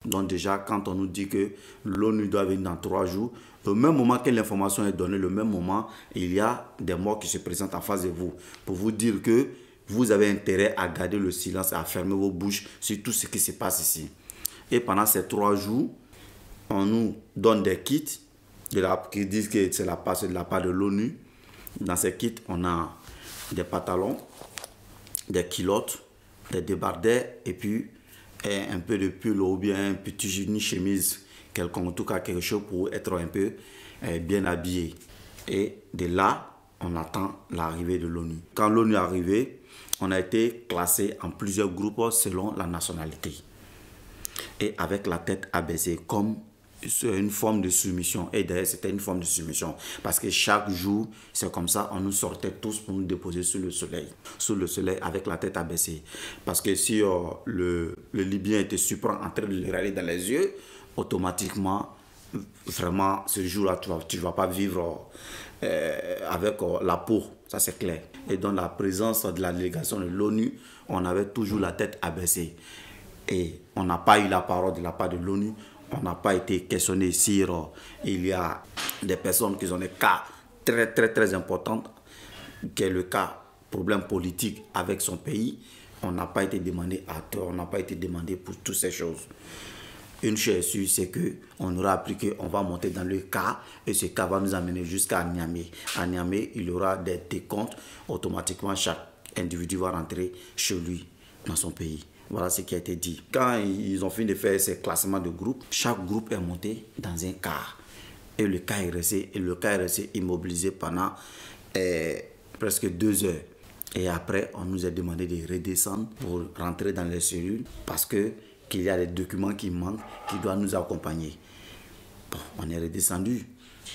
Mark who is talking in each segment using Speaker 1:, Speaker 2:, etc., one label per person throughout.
Speaker 1: Donc déjà, quand on nous dit que l'ONU doit venir dans 3 jours, au même moment que l'information est donnée, le même moment, il y a des morts qui se présentent en face de vous pour vous dire que vous avez intérêt à garder le silence, à fermer vos bouches sur tout ce qui se passe ici. Et pendant ces 3 jours, on nous donne des kits qui disent que c'est de la part de l'ONU. Dans ces kits, on a des pantalons, des culottes, des débardeurs et puis un peu de pull ou bien une chemise quelconque, en tout cas quelque chose pour être un peu bien habillé. Et de là, on attend l'arrivée de l'ONU. Quand l'ONU est arrivée, on a été classé en plusieurs groupes selon la nationalité. Et avec la tête abaissée, comme une forme de soumission. Et d'ailleurs, c'était une forme de soumission. Parce que chaque jour, c'est comme ça, on nous sortait tous pour nous déposer sous le soleil. Sous le soleil, avec la tête abaissée. Parce que si le Libyen te surprend en train de le regarder dans les yeux, automatiquement, vraiment, ce jour-là, tu ne vas pas vivre avec la peau. Ça, c'est clair. Et dans la présence de la délégation de l'ONU, on avait toujours la tête abaissée. Et on n'a pas eu la parole de la part de l'ONU. On n'a pas été questionné sur il y a des personnes qui ont des cas très importants, qui est le cas problème politique avec son pays. On n'a pas été demandé à tort, on n'a pas été demandé pour toutes ces choses. Une chose sûre, c'est qu'on aura appris qu'on va monter dans le cas et ce cas va nous amener jusqu'à Niamey. À Niamey, il y aura des décomptes. Automatiquement, chaque individu va rentrer chez lui, dans son pays. Voilà ce qui a été dit. Quand ils ont fini de faire ces classements de groupes, chaque groupe est monté dans un car. Et le car est resté immobilisé pendant presque 2 heures. Et après, on nous a demandé de redescendre pour rentrer dans les cellules parce qu'il y a des documents qui manquent, qui doivent nous accompagner. Bon, on est redescendu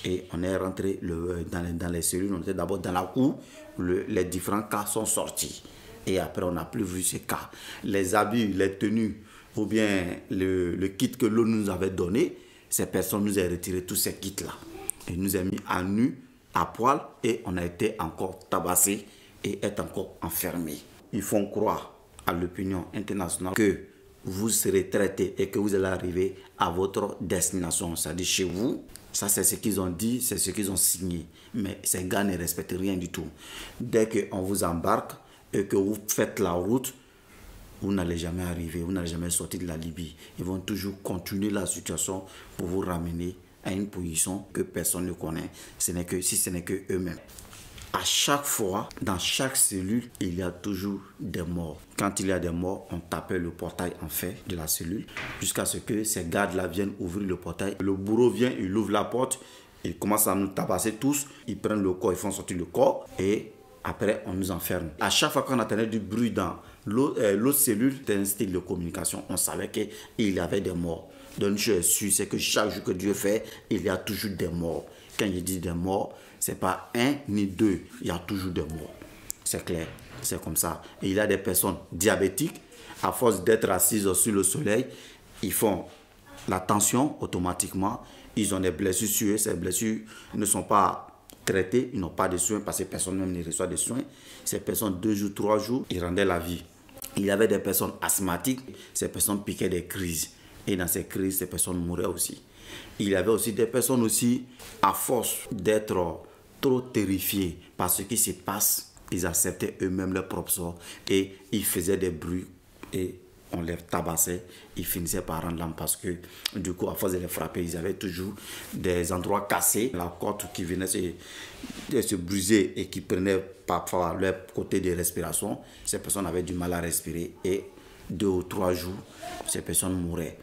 Speaker 1: et on est rentré dans les cellules. On était d'abord dans la cour, les différents cas sont sortis. Et après, on n'a plus vu ces cas. Les habits, les tenues, ou bien le kit que l'on nous avait donné, ces personnes nous ont retiré tous ces kits-là. Et nous ont mis à nu, à poil, et on a été encore tabassé et est encore enfermé. Ils font croire à l'opinion internationale que vous serez traité et que vous allez arriver à votre destination, c'est-à-dire chez vous. Ça, c'est ce qu'ils ont dit, c'est ce qu'ils ont signé. Mais ces gars ne respectent rien du tout. Dès qu'on vous embarque, et que vous faites la route, vous n'allez jamais arriver, vous n'allez jamais sortir de la Libye. Ils vont toujours continuer la situation pour vous ramener à une position que personne ne connaît, si ce n'est que eux-mêmes. À chaque fois, dans chaque cellule, il y a toujours des morts. Quand il y a des morts, on tapait le portail en fer de la cellule jusqu'à ce que ces gardes-là viennent ouvrir le portail. Le bourreau vient, il ouvre la porte, il commence à nous tabasser tous, ils prennent le corps, ils font sortir le corps et après, on nous enferme. À chaque fois qu'on entendait du bruit dans l'autre cellule, c'était un style de communication. On savait qu'il y avait des morts. Donc, je suis sûr, c'est que chaque jour que Dieu fait, il y a toujours des morts. Quand je dis des morts, ce n'est pas 1 ni 2. Il y a toujours des morts. C'est clair. C'est comme ça. Et il y a des personnes diabétiques. À force d'être assises sur le soleil, ils font la tension automatiquement. Ils ont des blessures sur eux. Ces blessures ne sont pas traités, ils n'ont pas de soins parce que personne même ne reçoit de soins. Ces personnes, 2 jours, 3 jours, ils rendaient la vie. Il y avait des personnes asthmatiques, ces personnes piquaient des crises. Et dans ces crises, ces personnes mouraient aussi. Il y avait aussi des personnes aussi, à force d'être trop terrifiées par ce qui se passe, ils acceptaient eux-mêmes leur propre sort et ils faisaient des bruits et on les tabassait, ils finissaient par rendre l'âme parce que du coup, à force de les frapper, ils avaient toujours des endroits cassés, la côte qui venait se briser et qui prenait parfois leur côté de respiration. Ces personnes avaient du mal à respirer et 2 ou 3 jours, ces personnes mouraient.